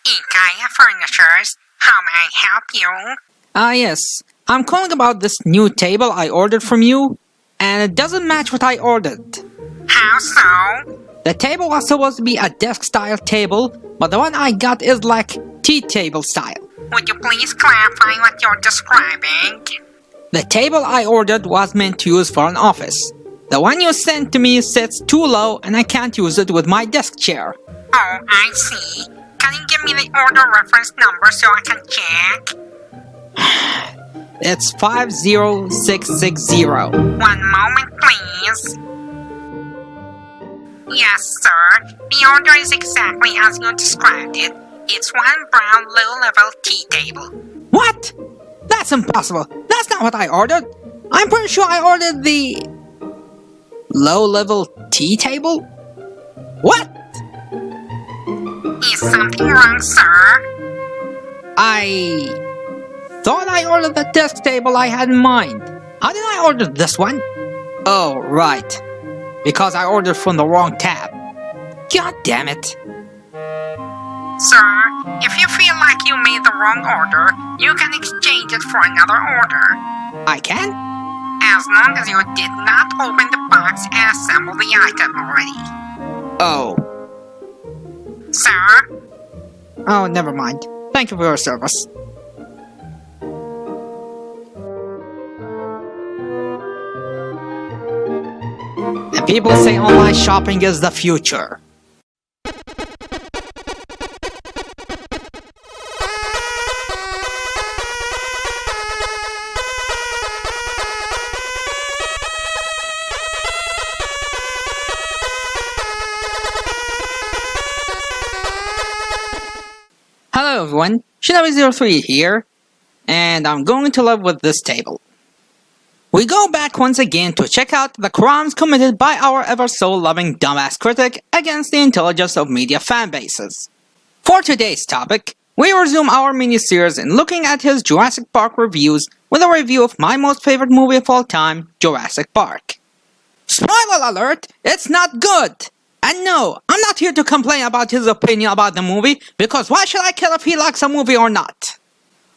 Ikea Furnitures, how may I help you? Yes. I'm calling about this new table I ordered from you, and it doesn't match what I ordered. How so? The table was supposed to be a desk-style table, but the one I got is like tea table style. Would you please clarify what you're describing? The table I ordered was meant to use for an office. The one you sent to me sits too low and I can't use it with my desk chair. Oh, I see. Can you give me the order reference number so I can check? It's 50660. One moment, please. Yes, sir. The order is exactly as you described it. It's one brown low-level tea table. What? That's impossible. That's not what I ordered. I'm pretty sure I ordered the low-level tea table? What? Is something wrong, sir? I thought I ordered the desk table I had in mind. How did I order this one? Oh, right. Because I ordered from the wrong tab. God damn it. Sir, if you feel like you made the wrong order, you can exchange it for another order. I can? As long as you did not open the box and assemble the item already. Oh. Sir? Oh, never mind. Thank you for your service. And people say online shopping is the future. Hello everyone, Shinobi-03 here, and I'm going to live with this table. We go back once again to check out the crimes committed by our ever-so-loving dumbass critic against the intelligence of media fanbases. For today's topic, we resume our mini-series in looking at his Jurassic Park reviews with a review of my most favorite movie of all time, Jurassic Park. Spoiler alert, it's not good! And no, I'm not here to complain about his opinion about the movie, because why should I care if he likes a movie or not?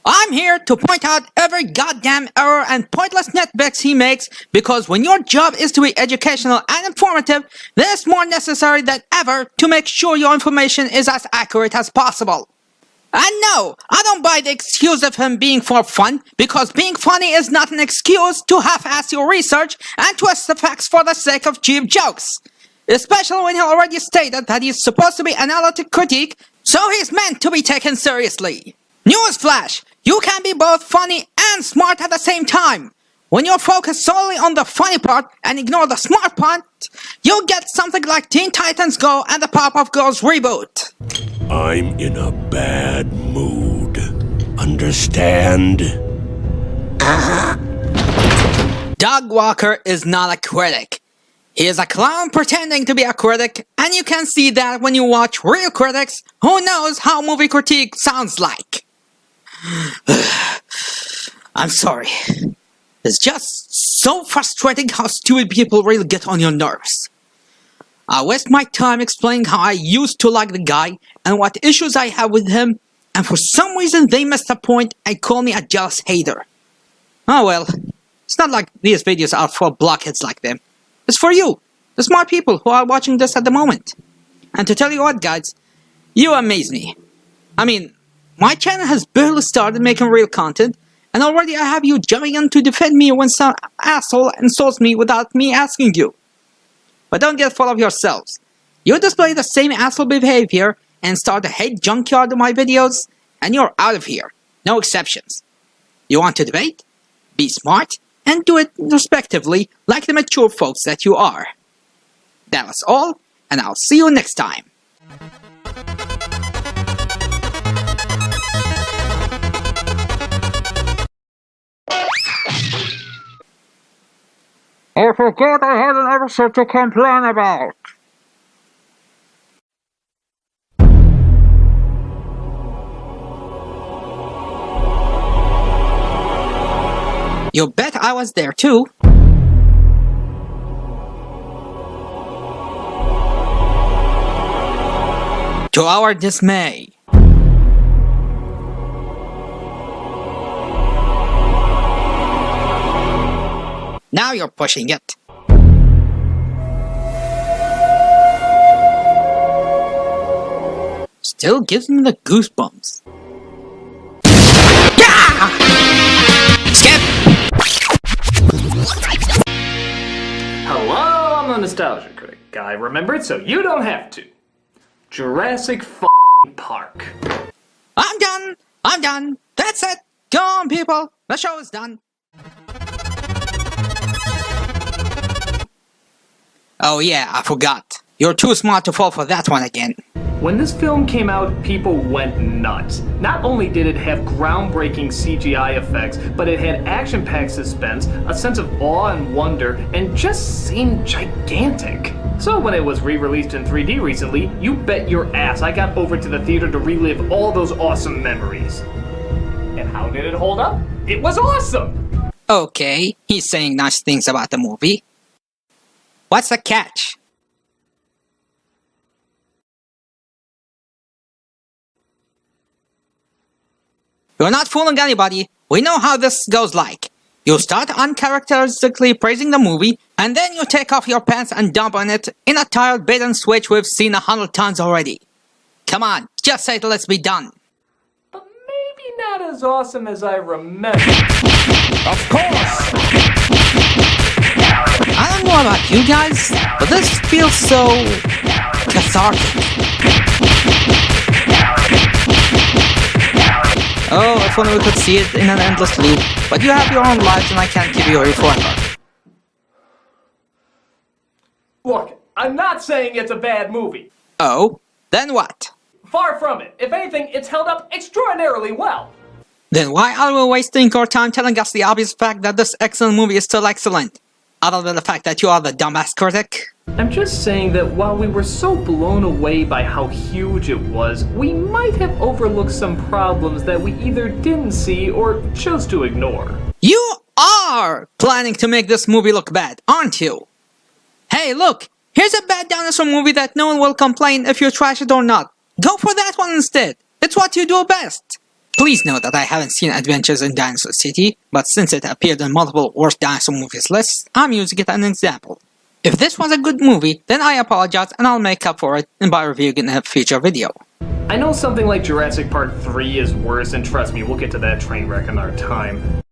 I'm here to point out every goddamn error and pointless nitpicks he makes, because when your job is to be educational and informative, then it's more necessary than ever to make sure your information is as accurate as possible. And no, I don't buy the excuse of him being for fun, because being funny is not an excuse to half-ass your research and twist the facts for the sake of cheap jokes. Especially when he already stated that he's supposed to be analytic critique, so he's meant to be taken seriously. Newsflash! You can be both funny and smart at the same time. When you're focused solely on the funny part and ignore the smart part, you'll get something like Teen Titans Go and the Powerpuff Girls reboot. I'm in a bad mood. Understand? Doug Walker is not a critic. He is a clown pretending to be a critic, and you can see that when you watch real critics who knows how movie critique sounds like. I'm sorry. It's just so frustrating how stupid people really get on your nerves. I waste my time explaining how I used to like the guy and what issues I have with him, and for some reason they missed the point and call me a jealous hater. Oh well, it's not like these videos are for blockheads like them. It's for you, the smart people who are watching this at the moment. And to tell you what, guys, you amaze me. I mean, my channel has barely started making real content, and already I have you jumping in to defend me when some asshole insults me without me asking you. But don't get full of yourselves. You display the same asshole behavior and start a hate junkyard of my videos, and you're out of here. No exceptions. You want to debate? Be smart. And do it respectively like the mature folks that you are. That was all, and I'll see you next time. I forgot I had an episode to complain about. You bet I was there too. To our dismay, Now you're pushing it. Still gives me the goosebumps. Yeah! Skip! Hello, I'm the Nostalgia Critic guy. Remember it so you don't have to. Jurassic Park. I'm done! I'm done! That's it! Go on, people! The show is done! Oh yeah, I forgot. You're too smart to fall for that one again. When this film came out, people went nuts. Not only did it have groundbreaking CGI effects, but it had action-packed suspense, a sense of awe and wonder, and just seemed gigantic. So when it was re-released in 3D recently, you bet your ass I got over to the theater to relive all those awesome memories. And how did it hold up? It was awesome! Okay, he's saying nice things about the movie. What's the catch? You're not fooling anybody. We know how this goes like. You start uncharacteristically praising the movie, and then you take off your pants and dump on it in a tired bait and switch we've seen 100 times already. Come on, just say it, let's be done. But maybe not as awesome as I remember. Of course! I don't know about you guys, but this feels so cathartic. Oh, if only we could see it in an endless loop. But you have your own lives and I can't keep you here forever. Look, I'm not saying it's a bad movie. Oh? Then what? Far from it. If anything, it's held up extraordinarily well. Then why are we wasting our time telling us the obvious fact that this excellent movie is still excellent? Other than the fact that you are the dumbass critic? I'm just saying that while we were so blown away by how huge it was, we might have overlooked some problems that we either didn't see or chose to ignore. You are planning to make this movie look bad, aren't you? Hey, look! Here's a bad dinosaur movie that no one will complain if you trash it or not. Go for that one instead. It's what you do best. Please note that I haven't seen Adventures in Dinosaur City, but since it appeared in multiple worst dinosaur movies lists, I'm using it as an example. If this was a good movie, then I apologize and I'll make up for it by reviewing it in a future video. I know something like Jurassic Park 3 is worse, and trust me, we'll get to that train wreck in our time.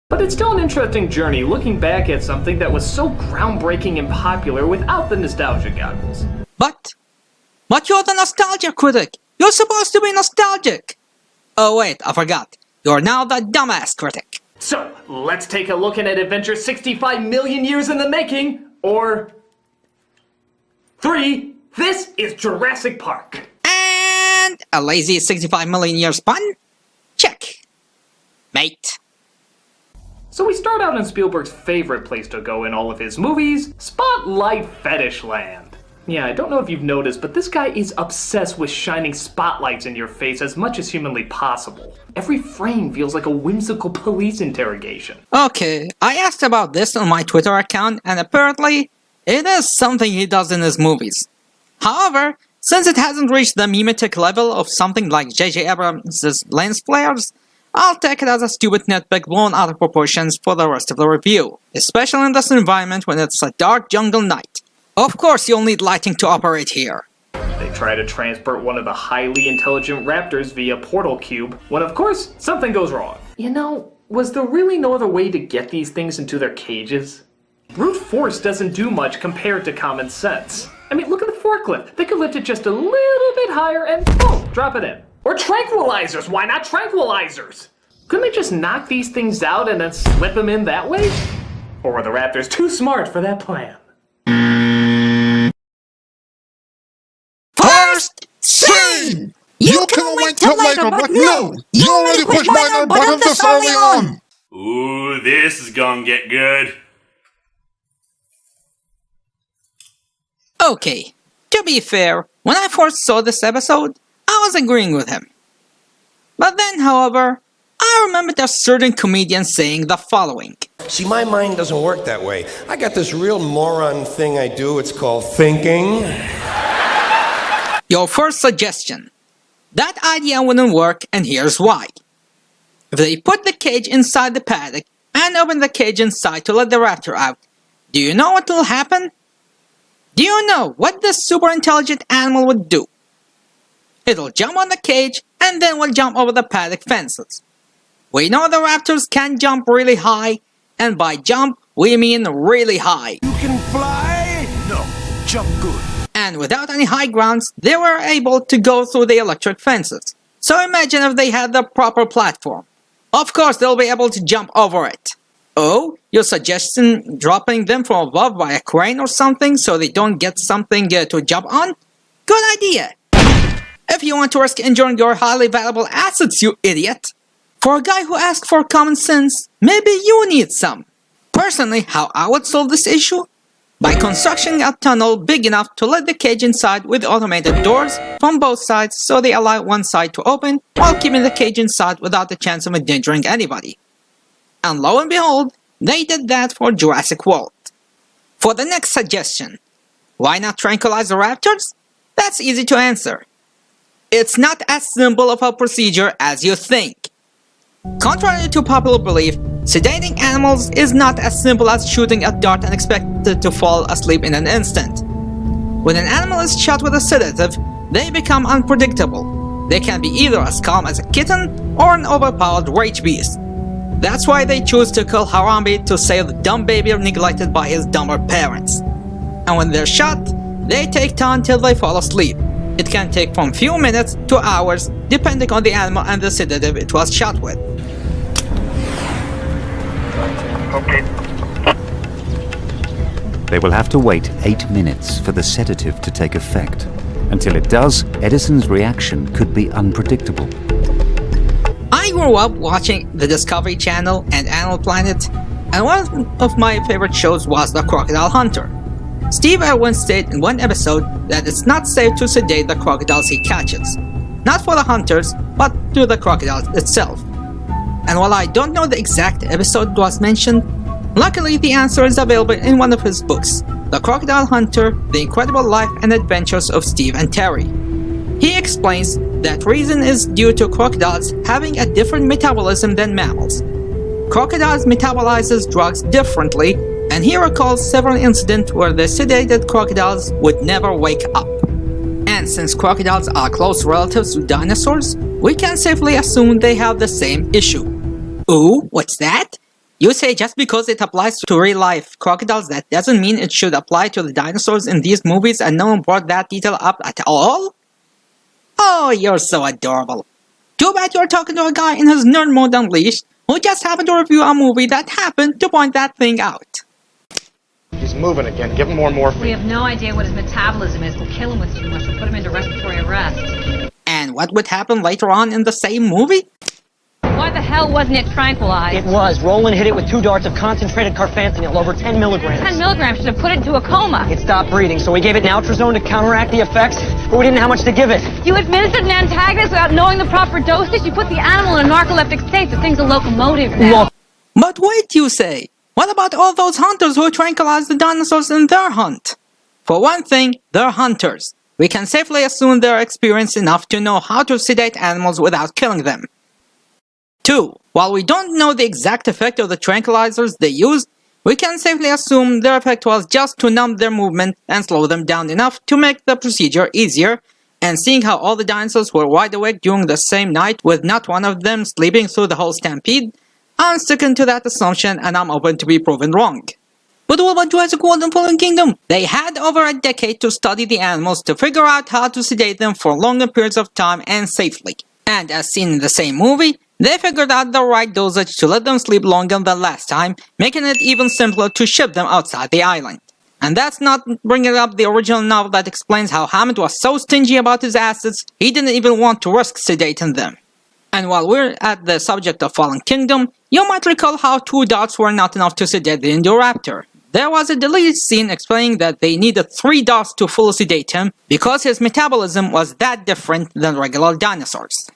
But it's still an interesting journey looking back at something that was so groundbreaking and popular without the nostalgia goggles. But you're the nostalgia critic! You're supposed to be nostalgic! Oh wait, I forgot. You're now the dumbass critic. So, let's take a look at an adventure 65 million years in the making, or 3. This is Jurassic Park. And a lazy 65 million years pun? Check. Mate. So we start out in Spielberg's favorite place to go in all of his movies, Spotlight Fetish Land. Yeah, I don't know if you've noticed, but this guy is obsessed with shining spotlights in your face as much as humanly possible. Every frame feels like a whimsical police interrogation. Okay, I asked about this on my Twitter account, and apparently, it is something he does in his movies. However, since it hasn't reached the mimetic level of something like J.J. Abrams' lens flares, I'll take it as a stupid nitpick blown out of proportions for the rest of the review, especially in this environment when it's a dark jungle night. Of course you'll need lighting to operate here. They try to transport one of the highly intelligent raptors via portal cube, when of course, something goes wrong. You know, was there really no other way to get these things into their cages? Brute force doesn't do much compared to common sense. I mean, look at the forklift. They could lift it just a little bit higher and boom, drop it in. Or tranquilizers, why not tranquilizers? Couldn't they just knock these things out and then slip them in that way? Or were the raptors too smart for that plan? First scene! You could've went till later, but no! You already pushed minor button this early on! Ooh, this is gonna get good. Okay, to be fair, when I first saw this episode, I was agreeing with him. But then, however, I remembered a certain comedian saying the following. See, my mind doesn't work that way. I got this real moron thing I do, it's called thinking. Your first suggestion. That idea wouldn't work, and here's why. If they put the cage inside the paddock and open the cage inside to let the raptor out, do you know what will happen? Do you know what this super intelligent animal would do? It'll jump on the cage and then will jump over the paddock fences. We know the raptors can jump really high, and by jump, we mean really high. You can fly? No, jump good. And without any high grounds, they were able to go through the electric fences. So imagine if they had the proper platform. Of course, they'll be able to jump over it. Oh, you're suggesting dropping them from above by a crane or something so they don't get something to jump on? Good idea! If you want to risk enjoying your highly valuable assets, you idiot! For a guy who asked for common sense, maybe you need some. Personally, how I would solve this issue? By constructing a tunnel big enough to let the cage inside with automated doors from both sides so they allow one side to open while keeping the cage inside without the chance of endangering anybody. And lo and behold, they did that for Jurassic World. For the next suggestion, why not tranquilize the raptors? That's easy to answer. It's not as simple of a procedure as you think. Contrary to popular belief, sedating animals is not as simple as shooting a dart and expecting it to fall asleep in an instant. When an animal is shot with a sedative, they become unpredictable. They can be either as calm as a kitten or an overpowered rage beast. That's why they choose to kill Harambe to save the dumb baby neglected by his dumber parents. And when they're shot, they take time till they fall asleep. It can take from few minutes to hours, depending on the animal and the sedative it was shot with. Okay. They will have to wait 8 minutes for the sedative to take effect. Until it does, Edison's reaction could be unpredictable. I grew up watching the Discovery Channel and Animal Planet, and one of my favorite shows was The Crocodile Hunter. Steve Irwin stated in one episode that it's not safe to sedate the crocodiles he catches. Not for the hunters, but to the crocodile itself. And while I don't know the exact episode was mentioned, luckily the answer is available in one of his books, The Crocodile Hunter, The Incredible Life and Adventures of Steve and Terry. He explains that reason is due to crocodiles having a different metabolism than mammals. Crocodiles metabolizes drugs differently, and he recalls several incidents where the sedated crocodiles would never wake up. And since crocodiles are close relatives to dinosaurs, we can safely assume they have the same issue. Ooh, what's that? You say just because it applies to real-life crocodiles, that doesn't mean it should apply to the dinosaurs in these movies and no one brought that detail up at all? Oh, you're so adorable. Too bad you're talking to a guy in his nerd mode unleashed who just happened to review a movie that happened to point that thing out. He's moving again. Give him more morphine. We have no idea what his metabolism is. We'll kill him with too much. We'll put him into respiratory arrest. And what would happen later on in the same movie? Why the hell wasn't it tranquilized? It was. Roland hit it with 2 darts of concentrated carfentanil, over 10 milligrams. 10 milligrams should have put it into a coma. It stopped breathing, so we gave it naltrexone to counteract the effects, but we didn't know how much to give it. You administered an antagonist without knowing the proper dosage? You put the animal in a narcoleptic state. The thing's a locomotive now. But wait, you say. What about all those hunters who tranquilized the dinosaurs in their hunt? For one thing, they're hunters. We can safely assume they're experienced enough to know how to sedate animals without killing them. 2. While we don't know the exact effect of the tranquilizers they used, we can safely assume their effect was just to numb their movement and slow them down enough to make the procedure easier, and seeing how all the dinosaurs were wide awake during the same night with not one of them sleeping through the whole stampede, I'm sticking to that assumption and I'm open to be proven wrong. But what about Jurassic World and Fallen Kingdom? They had over a decade to study the animals to figure out how to sedate them for longer periods of time and safely. And as seen in the same movie, they figured out the right dosage to let them sleep longer than last time, making it even simpler to ship them outside the island. And that's not bringing up the original novel that explains how Hammond was so stingy about his assets, he didn't even want to risk sedating them. And while we're at the subject of Fallen Kingdom, you might recall how 2 darts were not enough to sedate the Indoraptor. There was a deleted scene explaining that they needed 3 darts to fully sedate him because his metabolism was that different than regular dinosaurs.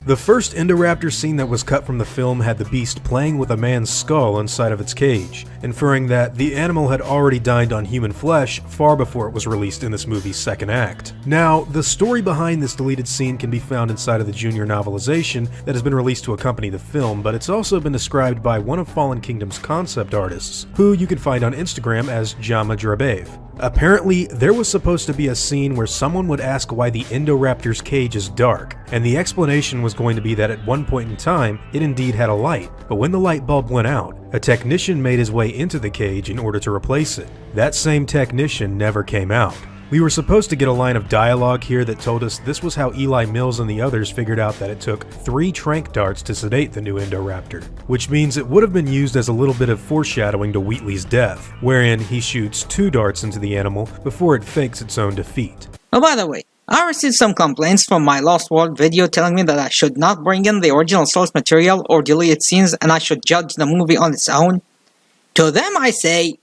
The first Indoraptor scene that was cut from the film had the beast playing with a man's skull inside of its cage, inferring that the animal had already dined on human flesh far before it was released in this movie's second act. Now, the story behind this deleted scene can be found inside of the junior novelization that has been released to accompany the film, but it's also been described by one of Fallen Kingdom's concept artists, who you can find on Instagram as Jama Drabaev. Apparently, there was supposed to be a scene where someone would ask why the Indoraptor's cage is dark, and the explanation was going to be that at one point in time, it indeed had a light, but when the light bulb went out, a technician made his way into the cage in order to replace it. That same technician never came out. We were supposed to get a line of dialogue here that told us this was how Eli Mills and the others figured out that it took 3 tranq darts to sedate the new Indoraptor, which means it would have been used as a little bit of foreshadowing to Wheatley's death, wherein he shoots 2 darts into the animal before it fakes its own defeat. Oh, by the way, I received some complaints from my Lost World video telling me that I should not bring in the original source material or deleted scenes and I should judge the movie on its own. To them I say,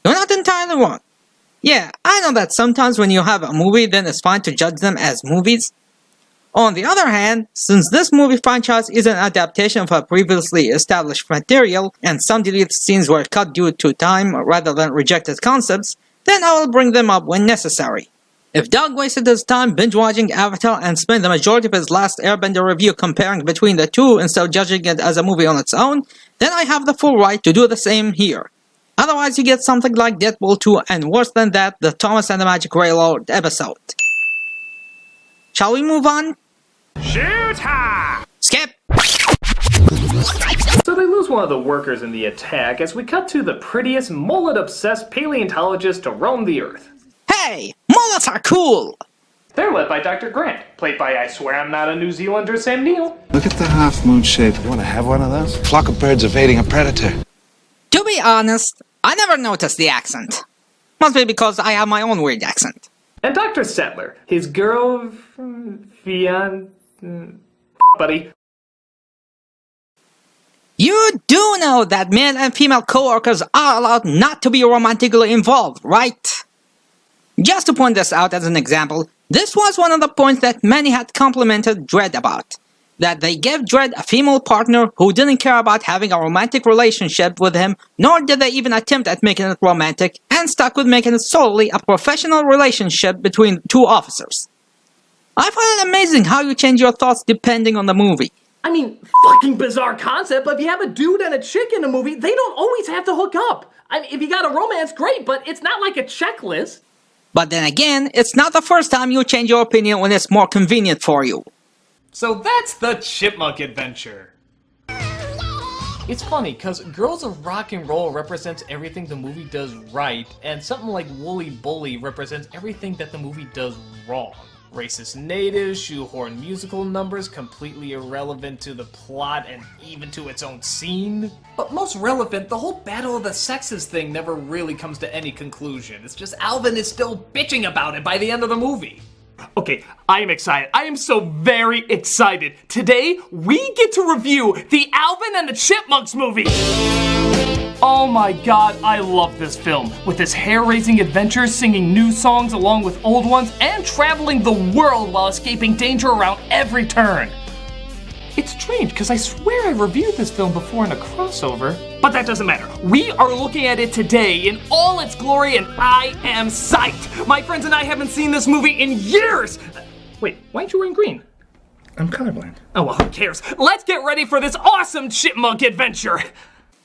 you're not entirely wrong. Yeah, I know that sometimes when you have a movie, then it's fine to judge them as movies. On the other hand, since this movie franchise is an adaptation of a previously established material, and some deleted scenes were cut due to time rather than rejected concepts, then I will bring them up when necessary. If Doug wasted his time binge-watching Avatar and spent the majority of his last Airbender review comparing between the two instead of judging it as a movie on its own, then I have the full right to do the same here. Otherwise you get something like Deadpool 2 and worse than that, the Thomas and the Magic Railroad episode. Shall we move on? Shoot her! Skip! So they lose one of the workers in the attack as we cut to the prettiest mullet-obsessed paleontologist to roam the Earth. Hey! Mullets are cool! They're led by Dr. Grant, played by I swear I'm not a New Zealander Sam Neill. Look at the half-moon shape. You want to have one of those? A flock of birds evading a predator. To be honest, I never noticed the accent. Must be because I have my own weird accent. And Dr. Settler, his girl... buddy. You do know that male and female co-workers are allowed not to be romantically involved, right? Just to point this out as an example, this was one of the points that many had complimented Dredd about. That they gave Dredd a female partner who didn't care about having a romantic relationship with him, nor did they even attempt at making it romantic, and stuck with making it solely a professional relationship between 2 officers. I find it amazing how you change your thoughts depending on the movie. I mean, fucking bizarre concept, but if you have a dude and a chick in a movie, they don't always have to hook up. I mean, if you got a romance, great, but it's not like a checklist. But then again, it's not the first time you change your opinion when it's more convenient for you. So that's the Chipmunk Adventure. It's funny, cause Girls of Rock and Roll represents everything the movie does right, and something like Wooly Bully represents everything that the movie does wrong. Racist natives, shoehorn musical numbers, completely irrelevant to the plot and even to its own scene. But most relevant, the whole Battle of the Sexes thing never really comes to any conclusion. It's just Alvin is still bitching about it by the end of the movie. Okay, I am excited. I am so very excited. Today, we get to review the Alvin and the Chipmunks movie. Oh my god, I love this film. With its hair-raising adventures, singing new songs along with old ones, and traveling the world while escaping danger around every turn. It's strange, because I swear I reviewed this film before in a crossover. But that doesn't matter. We are looking at it today in all its glory, and I am psyched! My friends and I haven't seen this movie in years! Wait, why aren't you wearing green? I'm colorblind. Oh, well, who cares? Let's get ready for this awesome chipmunk adventure!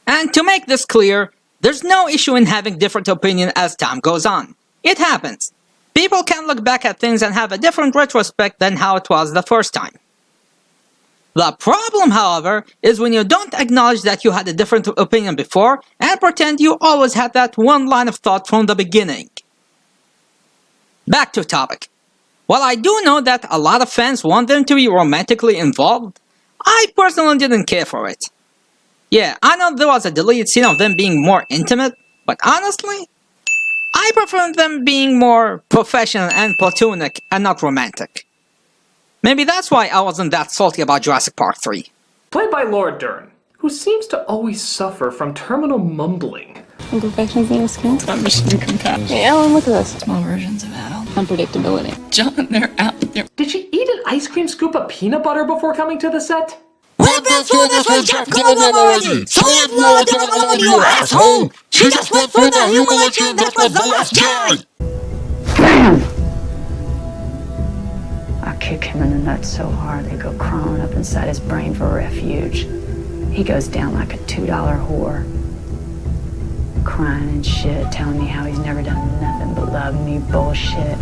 And to make this clear, there's no issue in having different opinion as time goes on. It happens. People can look back at things and have a different retrospect than how it was the first time. The problem, however, is when you don't acknowledge that you had a different opinion before and pretend you always had that one line of thought from the beginning. Back to topic. While I do know that a lot of fans want them to be romantically involved, I personally didn't care for it. Yeah, I know there was a deleted scene of them being more intimate, but honestly, I prefer them being more professional and platonic and not romantic. Maybe that's why I wasn't that salty about Jurassic Park 3. Played by Laura Dern, who seems to always suffer from terminal mumbling. Imperfections in your skin. Mission compatible. Hey, Ellen, look at this. Small versions of Al. Unpredictability. John, they're out there. Did Did she eat an ice cream scoop of peanut butter before coming to the set? We've been through this with Jeff Goldblum already! So if Laura didn't already, you asshole! She just went through the humiliation that was the last guy! I kick him in the nuts so hard they go crawling up inside his brain for refuge. He goes down like a $2 whore. Crying and shit, telling me how he's never done nothing but love me bullshit.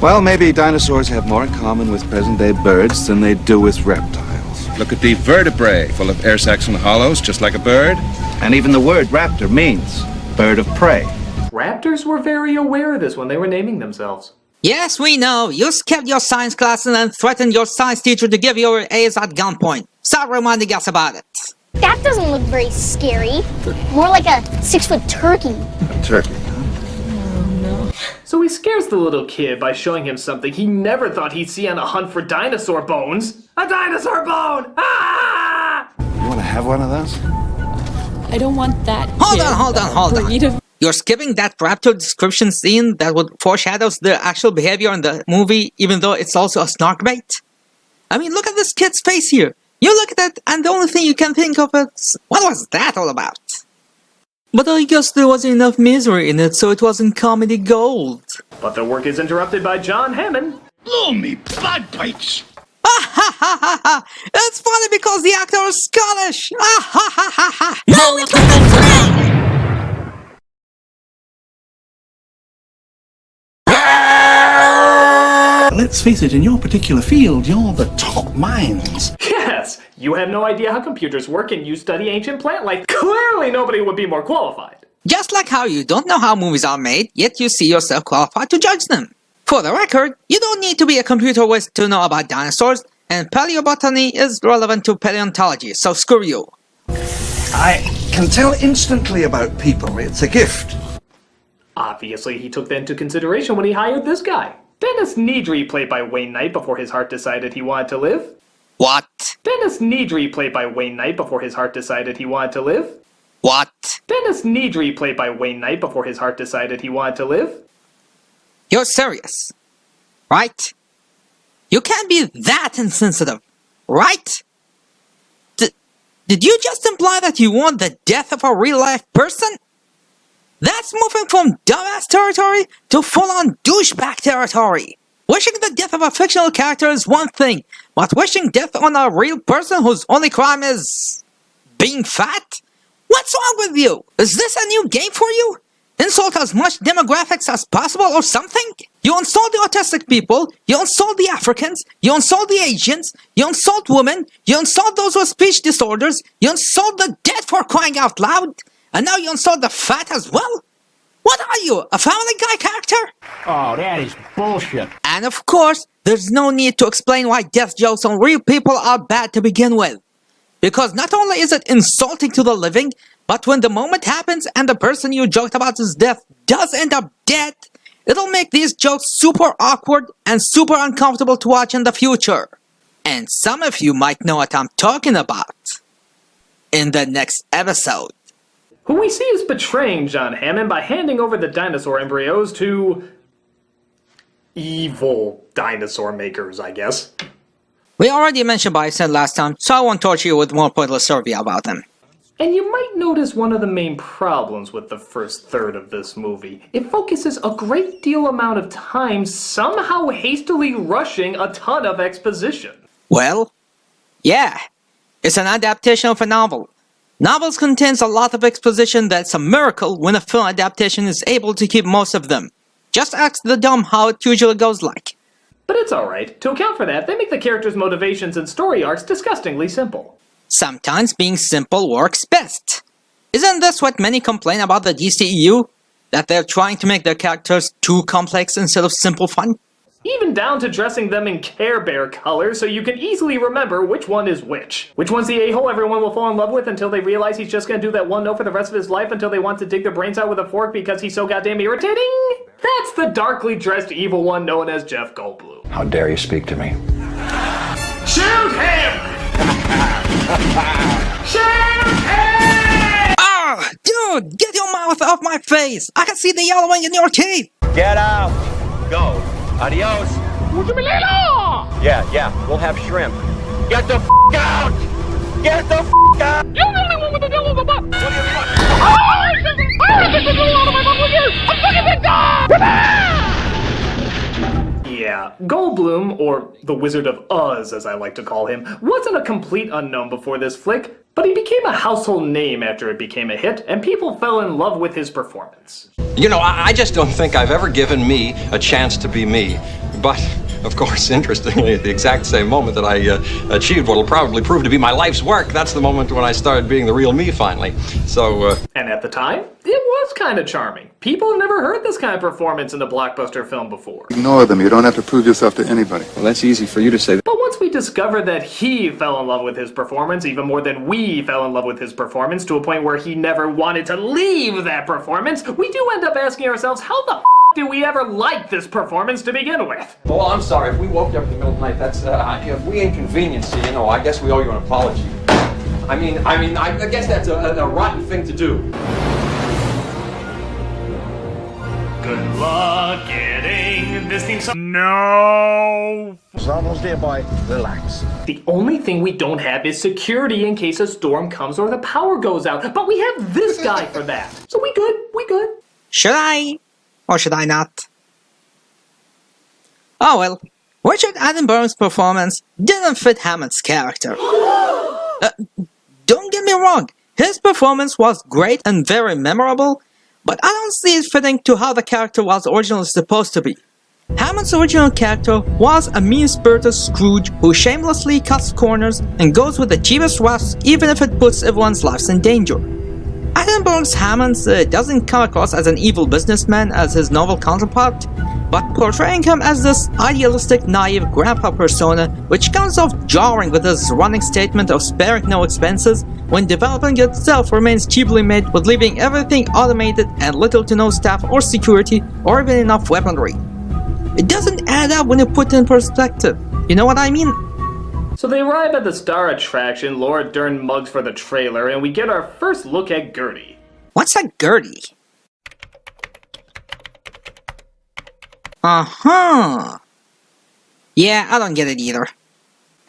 Well, maybe dinosaurs have more in common with present-day birds than they do with reptiles. Look at the vertebrae, full of air sacs and hollows, just like a bird. And even the word raptor means bird of prey. Raptors were very aware of this when they were naming themselves. Yes, we know. You skipped your science class and then threatened your science teacher to give you your A's at gunpoint. Stop reminding us about it. That doesn't look very scary. More like a 6-foot turkey. A turkey, huh? So he scares the little kid by showing him something he never thought he'd see on a hunt for dinosaur bones. A dinosaur bone! Ah! You want to have one of those? I don't want that. Hold on. You're skipping that raptor description scene that would foreshadows the actual behavior in the movie, even though it's also a snark bait? I mean, look at this kid's face here. You look at it, and the only thing you can think of is, what was that all about? But I guess there wasn't enough misery in it, so it wasn't comedy gold. But the work is interrupted by John Hammond. Blow me bagpipes! It's funny because the actor is Scottish! Now it's coming free! Let's face it, in your particular field, you're the top minds. Yes! You have no idea how computers work and you study ancient plant life. Clearly nobody would be more qualified. Just like how you don't know how movies are made, yet you see yourself qualified to judge them. For the record, you don't need to be a computer whiz to know about dinosaurs, and paleobotany is relevant to paleontology, so screw you. I can tell instantly about people. It's a gift. Obviously, he took that into consideration when he hired this guy. Dennis Nedry, played by Wayne Knight before his heart decided he wanted to live. What? Dennis Nedry, played by Wayne Knight before his heart decided he wanted to live. What? Dennis Nedry, played by Wayne Knight before his heart decided he wanted to live. You're serious, right? You can't be that insensitive, right? Did you just imply that you want the death of a real-life person? That's moving from dumbass territory to full-on douchebag territory. Wishing the death of a fictional character is one thing, but wishing death on a real person whose only crime is being fat? What's wrong with you? Is this a new game for you? Insult as much demographics as possible or something? You insult the autistic people, you insult the Africans, you insult the Asians, you insult women, you insult those with speech disorders, you insult the dead for crying out loud, and now you insult the fat as well? What are you, a Family Guy character? Oh, that is bullshit. And of course, there's no need to explain why death jokes on real people are bad to begin with. Because not only is it insulting to the living, but when the moment happens and the person you joked about his death does end up dead, it'll make these jokes super awkward and super uncomfortable to watch in the future. And some of you might know what I'm talking about in the next episode. Who we see is betraying John Hammond by handing over the dinosaur embryos to evil dinosaur makers, I guess. We already mentioned Bison last time, so I won't torture you with more pointless trivia about them. And you might notice one of the main problems with the first third of this movie. It focuses a great deal amount of time somehow hastily rushing a ton of exposition. Well, yeah, it's an adaptation of a novel. Novels contains a lot of exposition that's a miracle when a film adaptation is able to keep most of them. Just ask the dumb how it usually goes like. But it's alright. To account for that, they make the characters' motivations and story arcs disgustingly simple. Sometimes being simple works best. Isn't this what many complain about the DCEU? That they're trying to make their characters too complex instead of simple fun? Even down to dressing them in Care Bear colors so you can easily remember which one is which. Which one's the a-hole everyone will fall in love with until they realize he's just gonna do that one note for the rest of his life until they want to dig their brains out with a fork because he's so goddamn irritating? That's the darkly dressed evil one known as Jeff Goldblum. How dare you speak to me? Shoot him! Shoot him! Ah, dude, get your mouth off my face! I can see the yellowing in your teeth! Get out! Go. Adios. Yeah, we'll have shrimp. Get the f out! Get the f out! You're the only one with the devil on the butt! What do you want? Yeah, Goldblum, or the Wizard of Oz as I like to call him, wasn't a complete unknown before this flick, but he became a household name after it became a hit, and people fell in love with his performance. You know, I just don't think I've ever given me a chance to be me. But, of course, interestingly, at the exact same moment that I achieved what will probably prove to be my life's work, that's the moment when I started being the real me, finally. So, And at the time, it was kind of charming. People have never heard this kind of performance in a blockbuster film before. Ignore them. You don't have to prove yourself to anybody. Well, that's easy for you to say. But once we discovered that he fell in love with his performance, even more than we fell in love with his performance, to a point where he never wanted to leave that performance, we do end up asking ourselves, how the do we ever like this performance to begin with? well, I'm sorry. If we woke you up in the middle of the night, that's, if we inconvenience you, I guess we owe you an apology. I guess that's a rotten thing to do. Good luck getting this theme song. No! It's almost there, boy. Relax. The only thing we don't have is security in case a storm comes or the power goes out. But we have this guy for that. So we good. Should I? Or should I not? Oh well, Richard Attenborough's performance didn't fit Hammond's character. Don't get me wrong, his performance was great and very memorable, but I don't see it fitting to how the character was originally supposed to be. Hammond's original character was a mean-spirited Scrooge who shamelessly cuts corners and goes with the cheapest routes even if it puts everyone's lives in danger. Attenborough's Hammond doesn't come across as an evil businessman as his novel counterpart, but portraying him as this idealistic, naive grandpa persona, which comes off jarring with his running statement of sparing no expenses, when developing itself remains cheaply made with leaving everything automated and little to no staff or security or even enough weaponry. It doesn't add up when you put it in perspective, you know what I mean? So they arrive at the star attraction, Laura Dern mugs for the trailer, and we get our first look at Gertie. What's a Gertie? Uh-huh. Yeah, I don't get it either.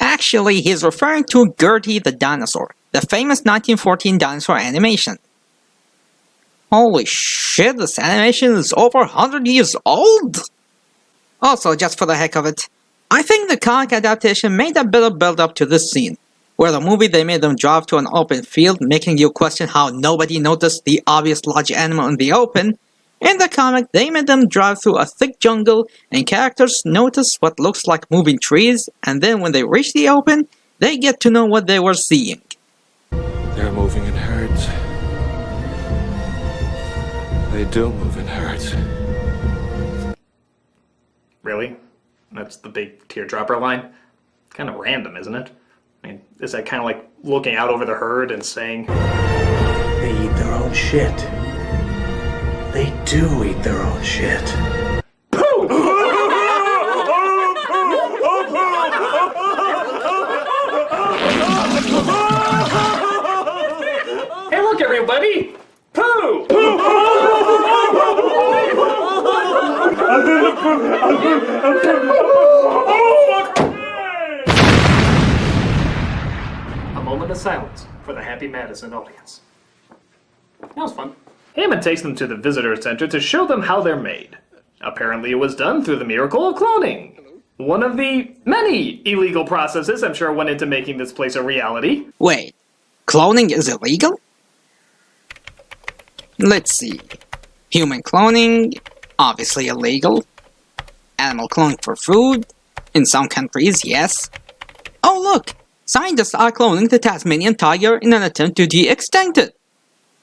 Actually, he's referring to Gertie the dinosaur, the famous 1914 dinosaur animation. Holy shit, this animation is over 100 years old! Also, just for the heck of it, I think the comic adaptation made a better build-up to this scene, where the movie they made them drive to an open field, making you question how nobody noticed the obvious large animal in the open. In the comic, they made them drive through a thick jungle, and characters notice what looks like moving trees, and then when they reach the open, they get to know what they were seeing. They're moving in herds. They do move in herds. Really? That's the big teardropper line? Kind of random, isn't it? I mean, is that kind of like looking out over the herd and saying, They eat their own shit. They do eat their own shit. Pooh! Hey, look, everybody! Pooh! A moment of silence for the Happy Madison audience. That was fun. Hammond takes them to the visitor center to show them how they're made. Apparently it was done through the miracle of cloning. One of the many illegal processes I'm sure went into making this place a reality. Wait, cloning is illegal? Let's see. Human cloning, obviously illegal. Animal cloning for food, in some countries, yes. Oh look! Scientists are cloning the Tasmanian tiger in an attempt to de-extinct it.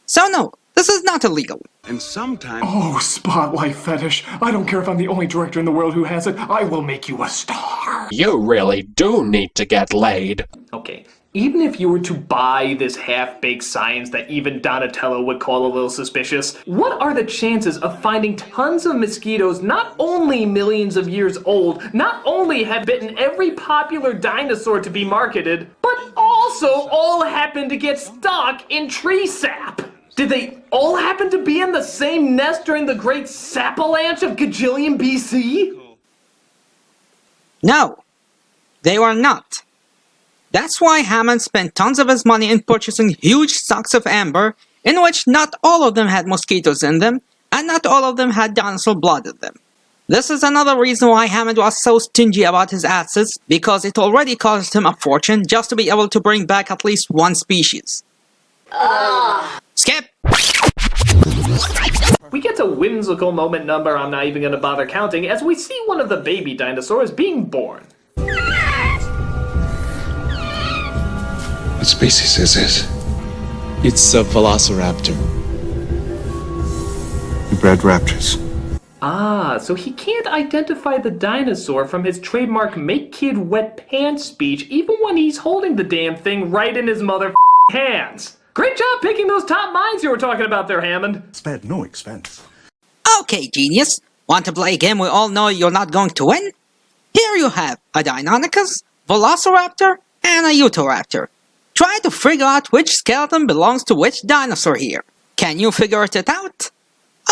So no, this is not illegal. And sometimes... Oh, spotlight fetish. I don't care if I'm the only director in the world who has it. I will make you a star. You really do need to get laid. Okay, even if you were to buy this half-baked science that even Donatello would call a little suspicious, what are the chances of finding tons of mosquitoes not only millions of years old, not only have bitten every popular dinosaur to be marketed, but also all happen to get stuck in tree sap? Did they all happen to be in the same nest during the great Sapalanche of Gajillion BC? No, they were not. That's why Hammond spent tons of his money in purchasing huge stocks of amber, in which not all of them had mosquitoes in them, and not all of them had dinosaur blood in them. This is another reason why Hammond was so stingy about his assets, because it already cost him a fortune just to be able to bring back at least one species. Skip! We get a whimsical moment number I'm not even going to bother counting as we see one of the baby dinosaurs being born. What species is this? It's a velociraptor. You bred raptors. Ah, so he can't identify the dinosaur from his trademark make kid wet pants speech even when he's holding the damn thing right in his mother hands. Great job picking those top minds you were talking about there, Hammond. Spared no expense. Okay, genius. Want to play a game we all know you're not going to win? Here you have a Deinonychus, Velociraptor, and a Utahraptor. Try to figure out which skeleton belongs to which dinosaur here. Can you figure it out?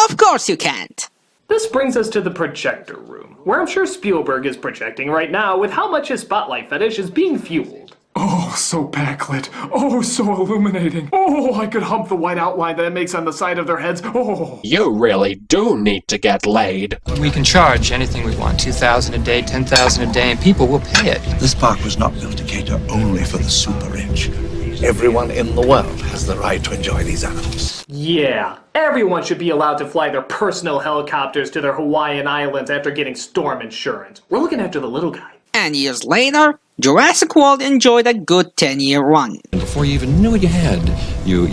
Of course you can't. This brings us to the projector room, where I'm sure Spielberg is projecting right now with how much his spotlight fetish is being fueled. Oh, so backlit. Oh, so illuminating. Oh, I could hump the white outline that it makes on the side of their heads. Oh. You really do need to get laid. We can charge anything we want, $2,000 a day, $10,000 a day, and people will pay it. This park was not built to cater only for the super rich. Everyone in the world has the right to enjoy these animals. Yeah, everyone should be allowed to fly their personal helicopters to their Hawaiian islands after getting storm insurance. We're looking after the little guy. And years later, Jurassic World enjoyed a good 10-year run. And before you even knew what you had, you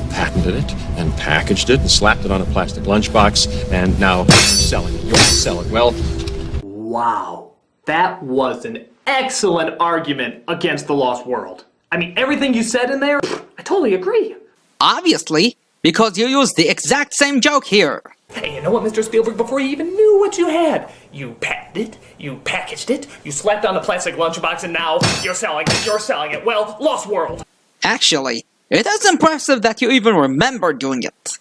patented it and packaged it and slapped it on a plastic lunchbox, and now you're selling it. You're selling. Well, wow, that was an excellent argument against the Lost World. I mean, everything you said in there, I totally agree. Obviously, because you used the exact same joke here. Hey, you know what, Mr. Spielberg? Before you even knew what you had, you patented it, you packaged it, you slapped on a plastic lunchbox, and now you're selling it, you're selling it. Well, Lost World. Actually, it is impressive that you even remember doing it.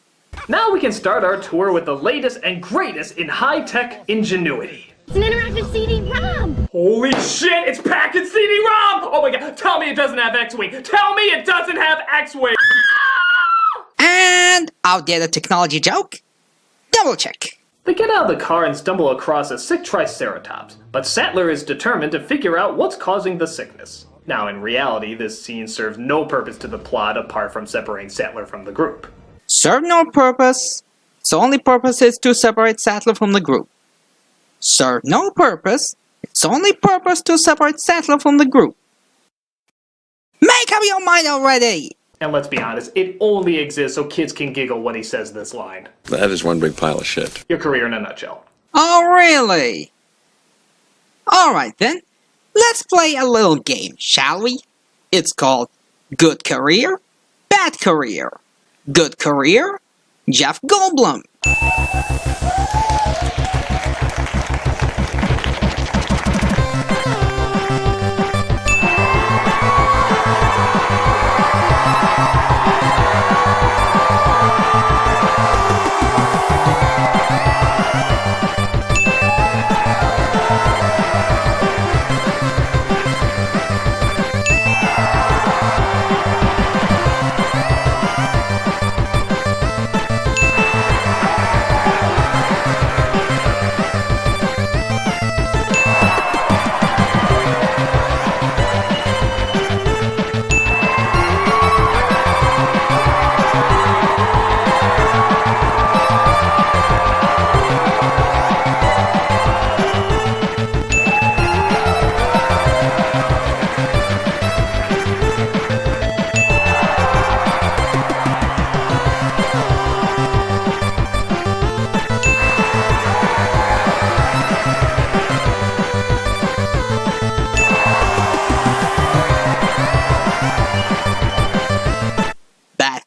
Now we can start our tour with the latest and greatest in high-tech ingenuity. It's an interactive CD-ROM! Holy shit, it's packaged CD-ROM! Oh my god, tell me it doesn't have X-Wing! Tell me it doesn't have X-Wing! And outdated technology joke? Double check. They get out of the car and stumble across a sick Triceratops, but Sattler is determined to figure out what's causing the sickness. Now, in reality, this scene serves no purpose to the plot apart from separating Sattler from the group. Serve no purpose. Its only purpose is to separate Sattler from the group. Serve no purpose. Its only purpose to separate Sattler from the group. Make up your mind already! And let's be honest, it only exists so kids can giggle when he says this line. that is one big pile of shit. Your career in a nutshell. Oh, really? Alright then, let's play a little game, shall we? It's called Good Career, Bad Career. Good Career, Jeff Goldblum.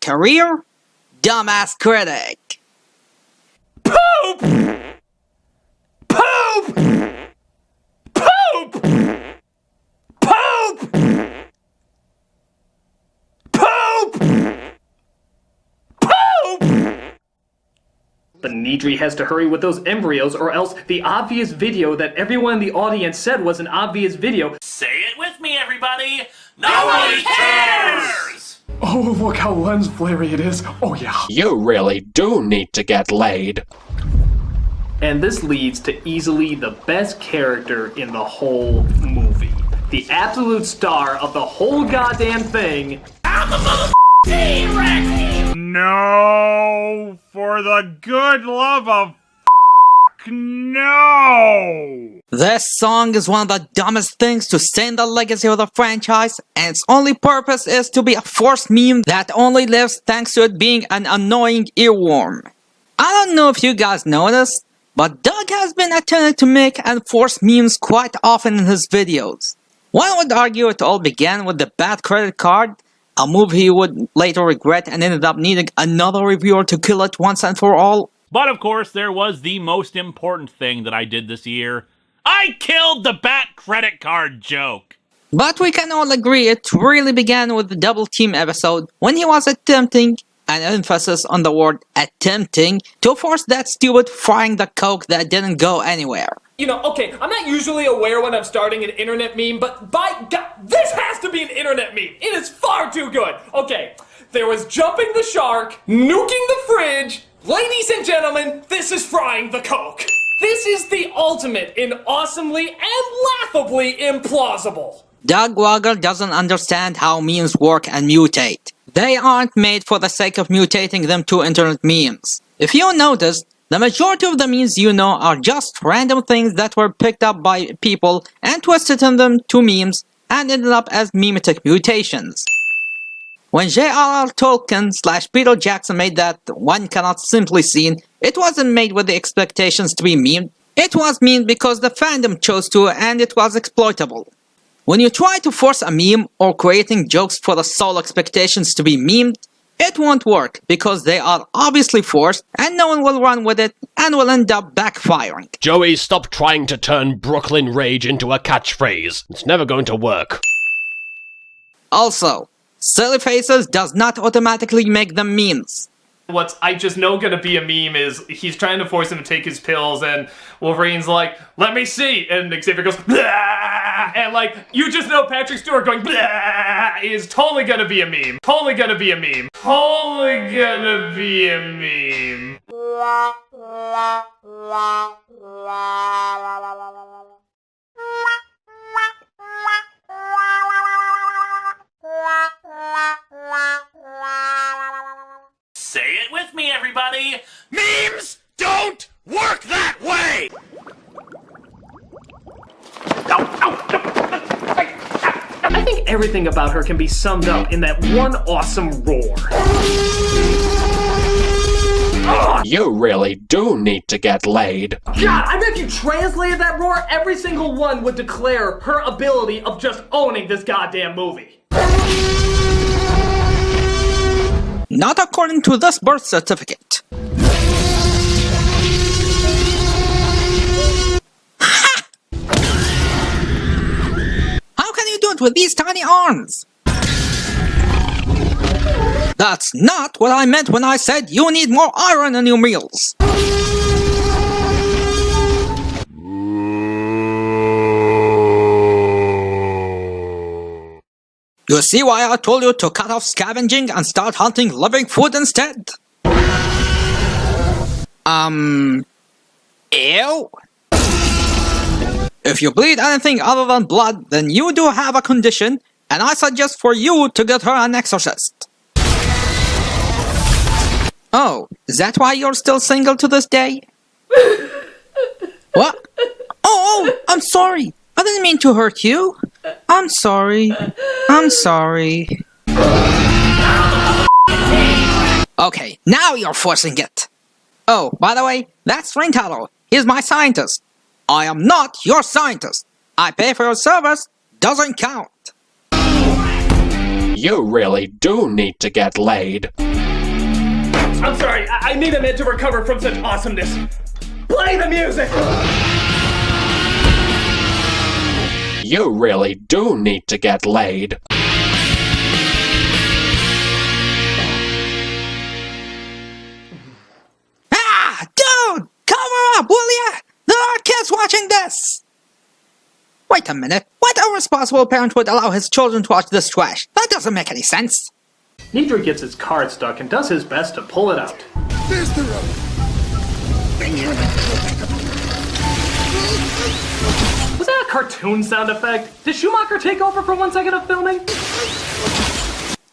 Career, Dumbass Critic. Poop! Poop! Poop! Poop! Poop! Poop! But Nidri has to hurry with those embryos or else the obvious video that everyone in the audience said was an obvious video. Say it with me, everybody! Nobody cares! Oh, look how lens flary it is. Oh, yeah. You really do need to get laid. And this leads to easily the best character in the whole movie. The absolute star of the whole goddamn thing. I'm the mother T-Rex! No! For the good love of no! This song is one of the dumbest things to stain the legacy of the franchise, and its only purpose is to be a forced meme that only lives thanks to it being an annoying earworm. I don't know if you guys noticed, but Doug has been attempting to make and force memes quite often in his videos. One would argue it all began with the bad credit card, a move he would later regret and ended up needing another reviewer to kill it once and for all. But of course, there was the most important thing that I did this year. I killed the bat credit card joke! But we can all agree it really began with the Double Team episode, when he was attempting, an emphasis on the word attempting, to force that stupid frying the coke that didn't go anywhere. You know, okay, I'm not usually aware when I'm starting an internet meme, but by God, this has to be an internet meme. It is far too good. Okay, there was jumping the shark, nuking the fridge. Ladies and gentlemen, this is frying the coke. This is the ultimate in awesomely and laughably implausible. Doug Wagner doesn't understand how memes work and mutate. They aren't made for the sake of mutating them to internet memes. If you noticed, the majority of the memes you know are just random things that were picked up by people and twisted in them to memes and ended up as memetic mutations. When J.R.R. Tolkien / Peter Jackson made that one cannot simply scene, it wasn't made with the expectations to be memed. It was memed because the fandom chose to and it was exploitable. When you try to force a meme or creating jokes for the sole expectations to be memed, it won't work because they are obviously forced and no one will run with it and will end up backfiring. Joey, stop trying to turn Brooklyn Rage into a catchphrase. It's never going to work. Also, silly faces does not automatically make them memes. What's I just know gonna be a meme is he's trying to force him to take his pills and Wolverine's like, let me see, and Xavier goes, blah! And like, you just know Patrick Stewart going, blah! Is totally gonna be a meme. Totally gonna be a meme. Totally gonna be a meme. Say it with me, everybody! Memes don't work that way! I think everything about her can be summed up in that one awesome roar. You really do need to get laid. God, I bet if you translated that roar, every single one would declare her ability of just owning this goddamn movie. Not according to this birth certificate. Ha! How can you do it with these tiny arms? That's not what I meant when I said you need more iron in your meals. You see why I told you to cut off scavenging and start hunting living food instead? Ew? If you bleed anything other than blood, then you do have a condition, and I suggest for you to get her an exorcist. Oh, is that why you're still single to this day? What? Oh, I'm sorry. I didn't mean to hurt you. I'm sorry. I'm sorry. Okay, now you're forcing it. Oh, by the way, that's Rintaro. He's my scientist. I am not your scientist. I pay for your service. Doesn't count. You really do need to get laid. I'm sorry, I need a minute to recover from such awesomeness. Play the music! You really do need to get laid. Ah! watching this! Wait a minute, what irresponsible parent would allow his children to watch this trash? That doesn't make any sense. Nidra gets his card stuck and does his best to pull it out. There's the road. Was that a cartoon sound effect? Did Schumacher take over for 1 second of filming?